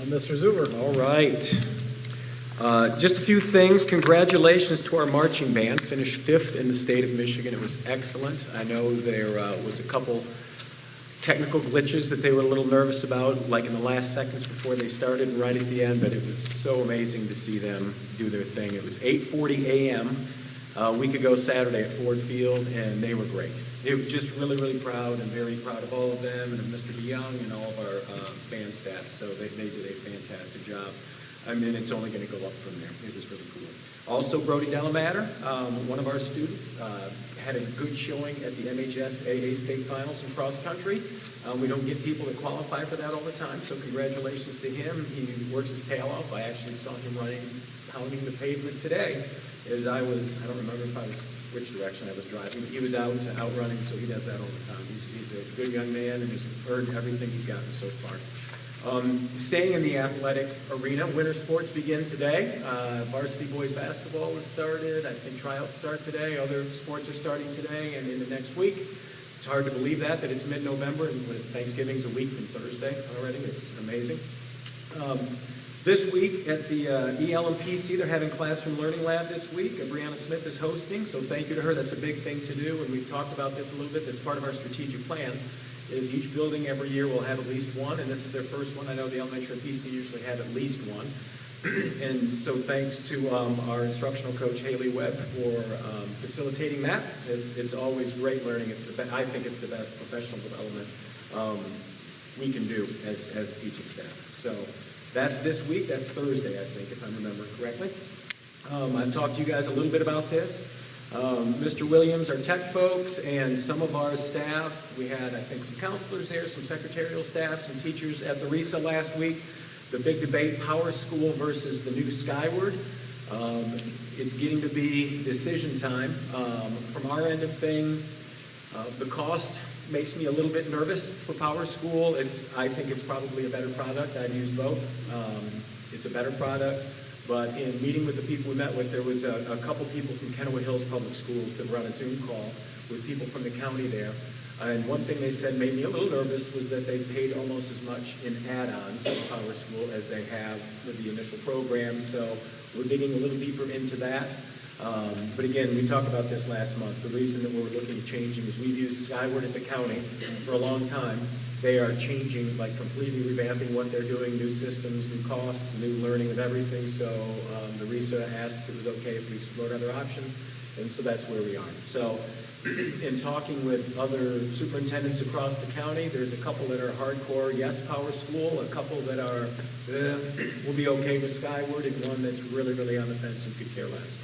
Mr. Zuver. All right. Just a few things. Congratulations to our marching band. Finished 5th in the state of Michigan. It was excellent. I know there was a couple technical glitches that they were a little nervous about, like in the last seconds before they started and right at the end, but it was so amazing to see them do their thing. It was 8:40 a.m. a week ago Saturday at Ford Field, and they were great. They were just really, really proud, and very proud of all of them, and of Mr. DeYoung and all of our band staff. So they did a fantastic job. I mean, it's only going to go up from there. It was really cool. Also, Brody Delamater, one of our students, had a good showing at the MHS AA State Finals in cross country. We don't get people that qualify for that all the time, so congratulations to him. He works his tail off. I actually saw him pounding the pavement today as I don't remember which direction I was driving, but he was out running, so he does that all the time. He's a good young man and has earned everything he's gotten so far. Staying in the athletic arena, winter sports begin today. Varsity boys basketball has started. I think tryouts start today. Other sports are starting today and into next week. It's hard to believe that it's mid-November and Thanksgiving's a week from Thursday already. It's amazing. This week at the EL&PC, they're having Classroom Learning Lab this week. Brianna Smith is hosting, so thank you to her. That's a big thing to do, and we've talked about this a little bit. That's part of our strategic plan. Is each building every year will have at least one, and this is their first one. I know the elementary and PC usually have at least one. And so thanks to our instructional coach, Haley Webb, for facilitating that. It's always great learning. I think it's the best professional development we can do as teaching staff. So that's this week. That's Thursday, I think, if I remember correctly. I've talked to you guys a little bit about this. Mr. Williams, our tech folks, and some of our staff. We had, I think, some counselors there, some secretarial staff, some teachers at the RESA last week. The big debate, Power School versus the new Skyward. It's getting to be decision time. From our end of things, the cost makes me a little bit nervous for Power School. I think it's probably a better product. I've used both. It's a better product. But in meeting with the people we met with, there was a couple people from Kennewood Hills Public Schools that were on a Zoom call with people from the county there. And one thing they said made me a little nervous was that they paid almost as much in add-ons for Power School as they have with the initial program. So we're digging a little deeper into that. But again, we talked about this last month. The reason that we're looking at changing is we've used Skyward as a county for a long time. They are changing, like completely revamping what they're doing, new systems, new costs, new learning of everything. So the RESA asked if it was okay if we explored other options, and so that's where we are. So in talking with other superintendents across the county, there's a couple that are hardcore, yes, Power School, a couple that are, will be okay with Skyward, and one that's really, really on the fence and could care less.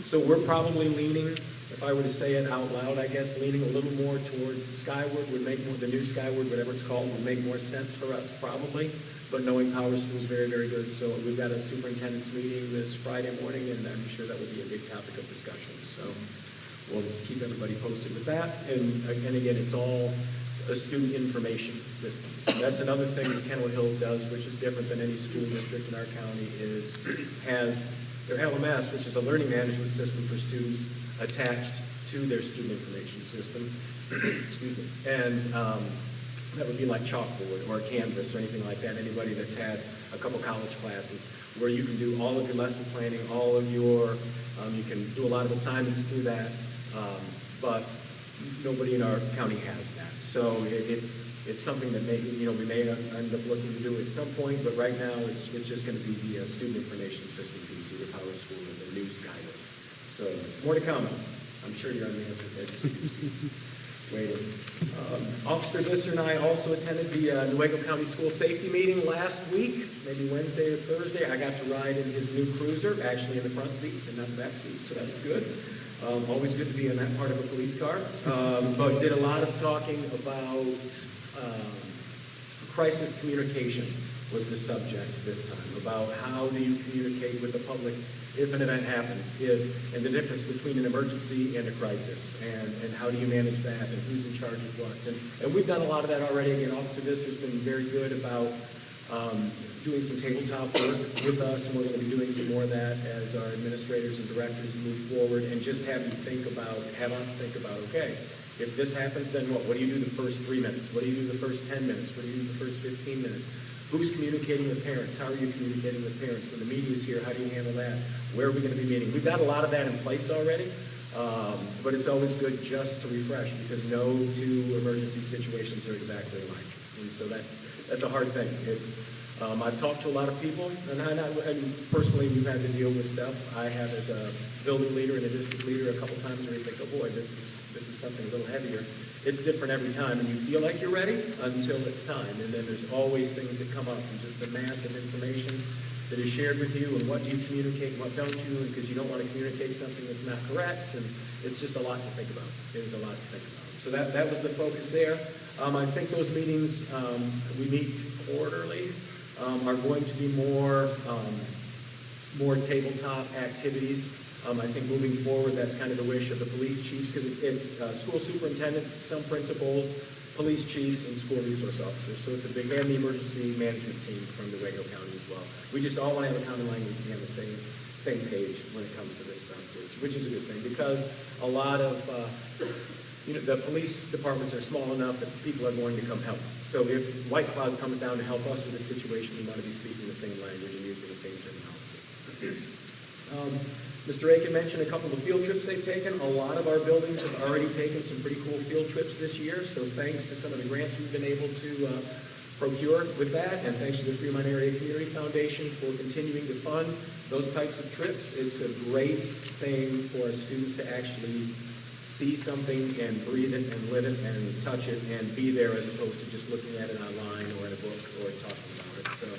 So we're probably leaning, if I were to say it out loud, I guess, leaning a little more toward Skyward would make more, the new Skyward, whatever it's called, would make more sense for us probably, but knowing Power School is very, very good. So we've got a superintendent's meeting this Friday morning, and I'm sure that will be a big topic of discussion. So we'll keep everybody posted with that. And again, it's all a student information system. So that's another thing that Kennewood Hills does, which is different than any school district in our county, has their LMS, which is a learning management system for students attached to their student information system. Excuse me. And that would be like chalkboard or Canvas or anything like that. Anybody that's had a couple college classes where you can do all of your lesson planning, all of your, you can do a lot of assignments through that, but nobody in our county has that. So it's something that we may end up looking to do at some point, but right now it's just going to be the student information system piece of the Power School and the new Skyward. So more to come. I'm sure you're on the answers edge. Waiting. Officer Visser and I also attended the Newaygo County School Safety Meeting last week, maybe Wednesday or Thursday. I got to ride in his new cruiser, actually in the front seat and not the back seat, so that was good. Always good to be in that part of a police car. But did a lot of talking about crisis communication was the subject this time, about how do you communicate with the public if an event happens, and the difference between an emergency and a crisis, and how do you manage that, and who's in charge of what. And we've done a lot of that already. Again, Officer Visser's been very good about doing some tabletop work with us, and we're going to be doing some more of that as our administrators and directors move forward, and just have us think about, okay, if this happens, then what? What do you do the first 3 minutes? What do you do the first 10 minutes? What do you do the first 15 minutes? Who's communicating with parents? How are you communicating with parents? When the media is here, how do you handle that? Where are we going to be meeting? We've got a lot of that in place already, but it's always good just to refresh because no two emergency situations are exactly alike. And so that's a hard thing. I've talked to a lot of people, and personally we've had to deal with stuff. I have as a building leader and a district leader a couple times where you think, oh boy, this is something a little heavier. It's different every time, and you feel like you're ready until it's time. And then there's always things that come up from just the mass of information that is shared with you, and what do you communicate and what don't you, because you don't want to communicate something that's not correct, and it's just a lot to think about. It is a lot to think about. So that was the focus there. I think those meetings, we meet quarterly, are going to be more tabletop activities. I think moving forward, that's kind of the wish of the police chiefs, because it's school superintendents, some principals, police chiefs, and school resource officers. So it's a big, and the emergency management team from Nuevo County as well. We just all want to have a common language and be on the same page when it comes to this stuff, which is a good thing, because a lot of the police departments are small enough that people are going to come help. So if White Cloud comes down to help us with this situation, we want to be speaking the same language and using the same terminology. Mr. Aiken mentioned a couple of field trips they've taken. A lot of our buildings have already taken some pretty cool field trips this year, so thanks to some of the grants we've been able to procure with that, and thanks to the Fremont Area Community Foundation for continuing to fund those types of trips. It's a great thing for our students to actually see something and breathe it and live it and touch it and be there, as opposed to just looking at it online or in a book or talking about it. So.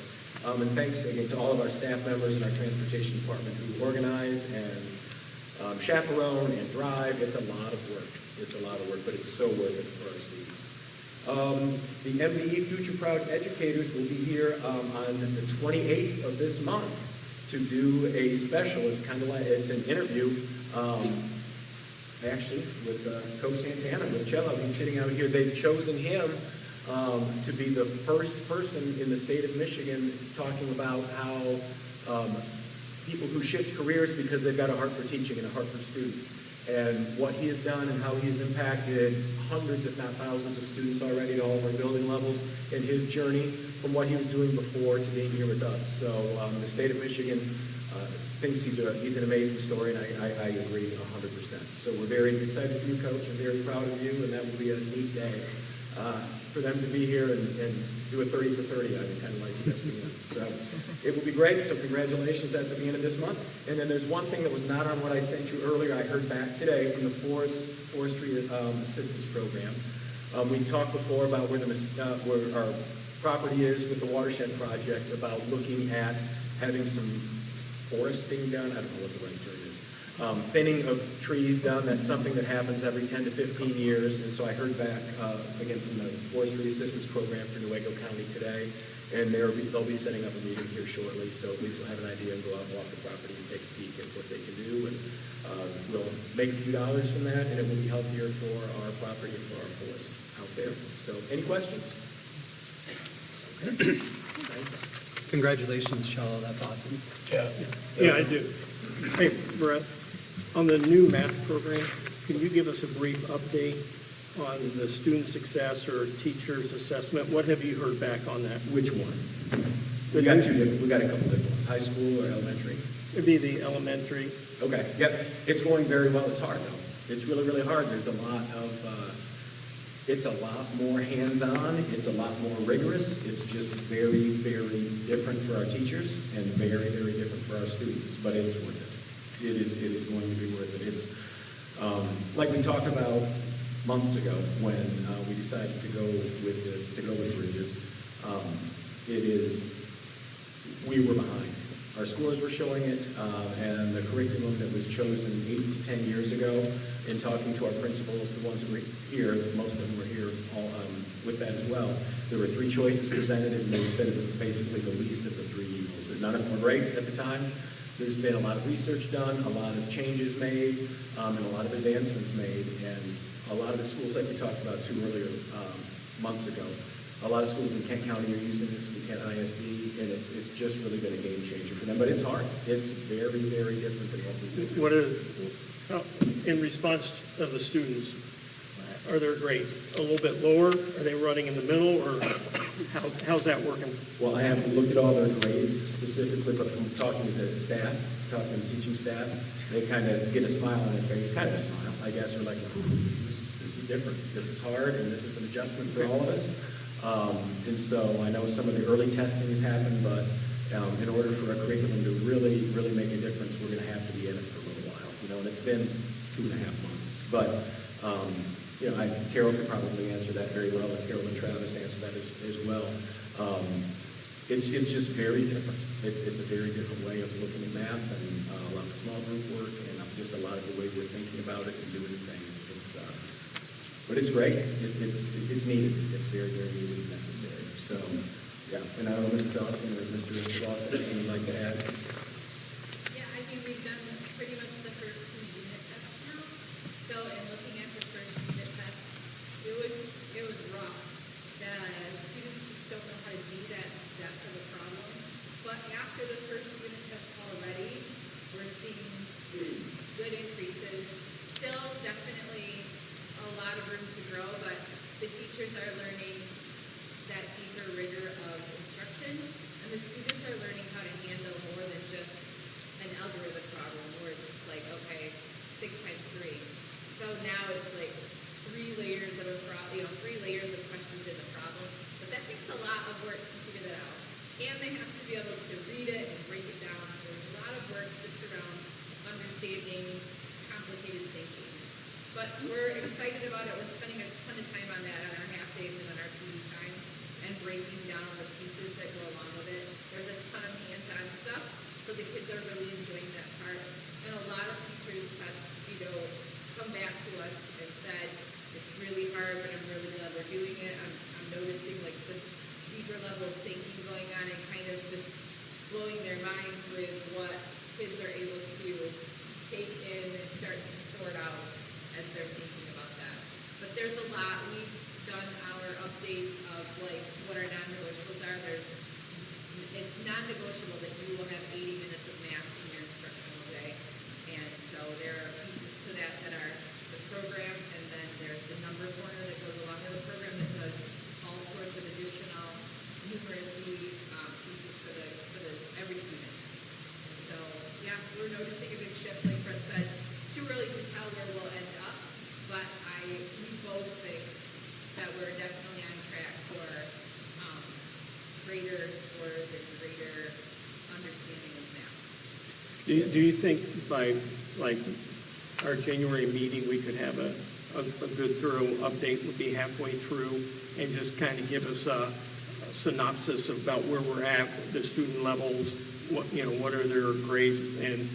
And thanks again to all of our staff members and our transportation department who organize and chaperone and drive. It's a lot of work. It's a lot of work, but it's so worth it for our students. The MBE Future Proud Educators will be here on the 28th of this month to do a special. It's kind of like, it's an interview, actually, with Coach Santana, with Cello. He's sitting out here. They've chosen him to be the first person in the state of Michigan talking about how people who shift careers because they've got a heart for teaching and a heart for students, and what he has done and how he has impacted hundreds, if not thousands, of students already at all of our building levels, and his journey from what he was doing before to being here with us. So the state of Michigan thinks he's an amazing story, and I agree 100%. So we're very excited for you, Coach, and very proud of you, and that will be a neat day. For them to be here and do a 30 for 30, I mean, kind of like ESPN. So it will be great. So congratulations. That's at the end of this month. And then there's one thing that was not on what I sent you earlier. I heard back today from the Forestry Assistance Program. We talked before about where our property is with the watershed project, about looking at having some foresting done. I don't know what the right term is. Thinning of trees done. That's something that happens every 10 to 15 years. And so I heard back, again, from the Forestry Assistance Program for Nuevo County today, and they'll be setting up a meeting here shortly, so at least we'll have an idea and go out and walk the property and take a peek at what they can do, and we'll make a few dollars from that, and it will be healthier for our property and for our forest out there. So, any questions? Okay. Congratulations, Cello. That's awesome. Yeah, I do. Hey, Brett, on the new math program, can you give us a brief update on the student success or teacher's assessment? What have you heard back on that? Which one? We got a couple different ones, high school or elementary. It'd be the elementary. Okay, yep. It's going very well. It's hard, though. It's really, really hard. There's a lot of, it's a lot more hands-on. It's a lot more rigorous. It's just very, very different for our teachers and very, very different for our students, but it's worth it. It is going to be worth it. It's, like we talked about months ago when we decided to go with Bridges, we were behind. Our scores were showing it, and the curriculum that was chosen 8 to 10 years ago, in talking to our principals, the ones that were here, most of them were here all, with that as well, there were 3 choices presented, and they said it was basically the least of the 3 evils. That none of them were great at the time. There's been a lot of research done, a lot of changes made, and a lot of advancements made, and a lot of the schools, like we talked about earlier, months ago, a lot of schools in Kent County are using this, in Kent ISD, and it's just really been a game changer for them. But it's hard. It's very, very different than what we do. In response of the students, are their grades? A little bit lower? Are they running in the middle, or how's that working? Well, I haven't looked at all their grades specifically, but from talking to the staff, talking to the teaching staff, they kind of get a smile on their face, kind of a smile, I guess, or like, ooh, this is different, this is hard, and this is an adjustment for all of us. And so I know some of the early testing has happened, but in order for a curriculum to really, really make a difference, we're going to have to be in it for a little while, and it's been 2.5 months. But, Carol could probably answer that very well, and Carol and Travis answer that as well. It's just very different. It's a very different way of looking at math, and a lot of small group work, and just a lot of the way we're thinking about it and doing things. But it's great. It's needed. It's very, very needed and necessary. So, yeah. And I don't know, Mrs. Dawson or Mr. Ross, anything you'd like to add? Yeah, I mean, we've done pretty much the first 2 unit tests now. So in looking at the first unit test, it was rough. The students just don't know how to do that depth of the problem. But after the first unit test already, we're seeing good increases. Still definitely a lot of room to grow, but the teachers are learning that deeper rigor of instruction, and the students are learning how to handle more than just an algorithm problem where it's just like, okay, 6 times 3. So now it's like 3 layers of 3 layers of questions in the problem. But that takes a lot of work to figure that out. And they have to be able to read it and break it down. There's a lot of work just around understanding complicated thinking. But we're excited about it. We're spending a ton of time on that on our half days and on our PD time, and breaking down all the pieces that go along with it. There's a ton of hands-on stuff, so the kids are really enjoying that part. And a lot of teachers have, come back to us and said, it's really hard, but I'm really glad we're doing it. I'm noticing like this deeper level of thinking going on, and kind of just blowing their minds with what kids are able to take in and start to sort out as they're thinking about that. But there's a lot. We've done our updates of like what our non-negotiables are. It's non-negotiable that you will have 80 minutes of math in your instructional day. And so there are pieces to that are the program, and then there's the number corner that goes along with the program that does all sorts of additional numeracy pieces for every student. And so, yeah, we're noticing a big shift, like Brett said. It's too early to tell where we'll end up, but we both think that we're definitely on track for greater scores and greater understanding of math. Do you think by like our January meeting we could have a good thorough update? Would be halfway through and just kind of give us a synopsis about where we're at, the student levels, what are their grades, and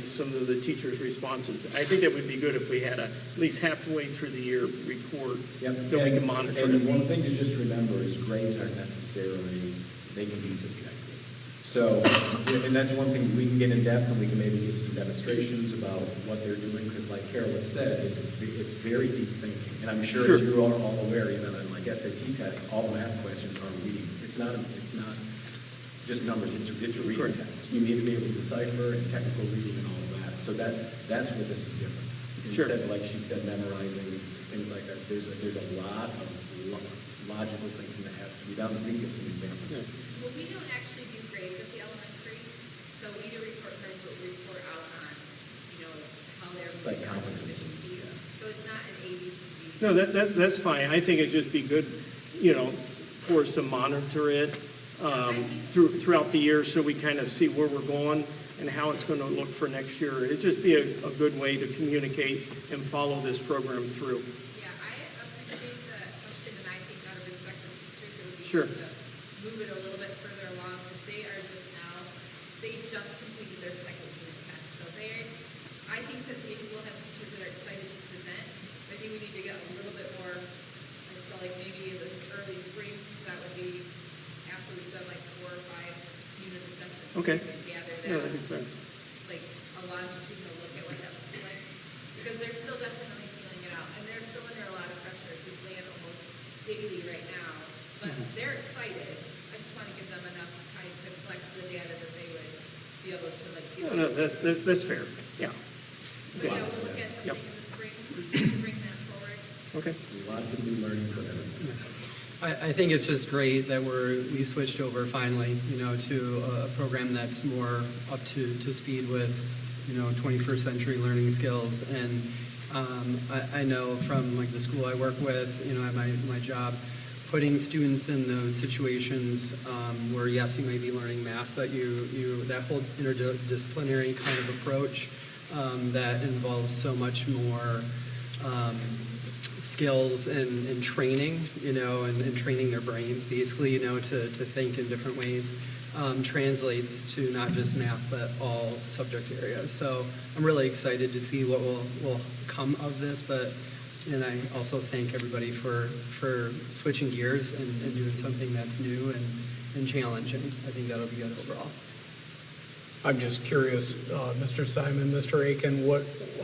some of the teachers' responses. I think that would be good if we had at least halfway through the year report that we can monitor. And one thing to just remember is grades aren't necessarily, they can be subjective. So, and that's one thing we can get in depth, and we can maybe give some demonstrations about what they're doing, because like Carol had said, it's very deep thinking. And I'm sure as you are all aware, even on like SAT test, all the math questions are reading. It's not just numbers, it's a reading test. You need to be able to decipher and technical reading and all of that. So that's where this is different. Instead of, like she said, memorizing things like that, there's a lot of logical thinking that has to be done. We can give some examples. Yeah. Well, we don't actually do grades at the elementary, so we do report cards, but we report out on, how they're. It's like competencies. Yeah. So it's not an ABCD. No, that's fine. I think it'd just be good, for us to monitor it throughout the year, so we kind of see where we're going and how it's going to look for next year. It'd just be a good way to communicate and follow this program through. Yeah, I appreciate the question, and I think out of respect for teachers, it would be Sure. good to move it a little bit further along, because they just completed their second unit test. So I think that we'll have teachers that are excited to present. I think we need to get a little bit more, I feel like maybe in the early spring, that would be after we've done like 4 or 5 unit assessments. Okay. We can gather that. Yeah, that'd be fair. Like a longitudinal look at what that looks like, because they're still definitely feeling it out, and they're still under a lot of pressure to land almost daily right now, but they're excited. I just want to give them enough time to collect the data that they would be able to give. No, that's fair. Yeah. But yeah, we'll look at something in the spring to bring that forward. Okay. Lots of new learning for everyone. I think it's just great that we switched over finally, to a program that's more up to speed with, 21st century learning skills. And I know from like the school I work with, at my job, putting students in those situations where yes, you may be learning math, but you that whole interdisciplinary kind of approach that involves so much more skills and training, and training their brains basically, to think in different ways, translates to not just math, but all subject areas. So I'm really excited to see what will come of this, and I also thank everybody for switching gears and doing something that's new and challenging. I think that'll be good overall. I'm just curious, Mr. Simon, Mr. Aiken,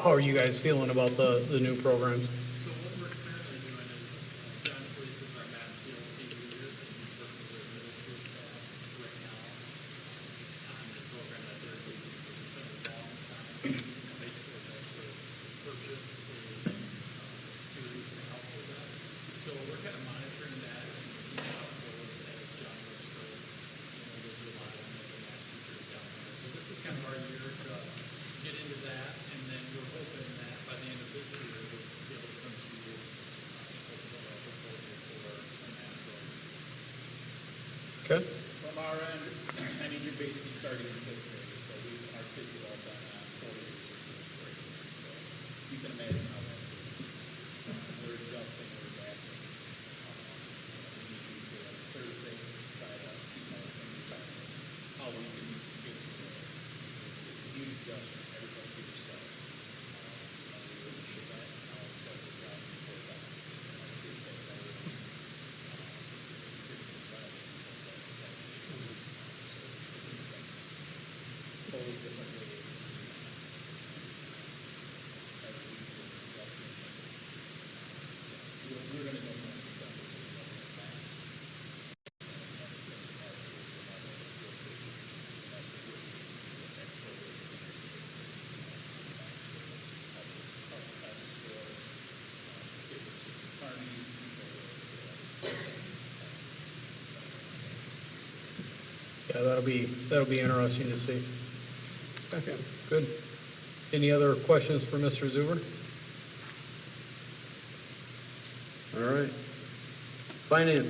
how are you guys feeling about the new programs? So what we're currently doing is, John Solis is our math PLC leader, and he's working with middle school staff right now on the program that they're using for a long time. Basically, that's to purchase a series to help with that. So we're kind of monitoring that and seeing how it goes as John works for, there's a lot of math teachers down there. So this is kind of our year to get into that, and then we're hoping that by the end of this year, we'll be able to come to you with a proposal for a math program. Okay. From our end, you're basically starting in fifth grade, so our kids have all done 4 years of fifth grade. So you can imagine how that is. We're adjusting, we're adapting. We need to do it Thursday, try to keep our fingers on this, how we can get to the huge adjustment, everybody do yourself. We really should that, start the job before that. Kids that know totally different ways. We're going to go from December to fast. Yeah, that'll be interesting to see. Okay, good. Any other questions for Mr. Zuver? All right. Finance.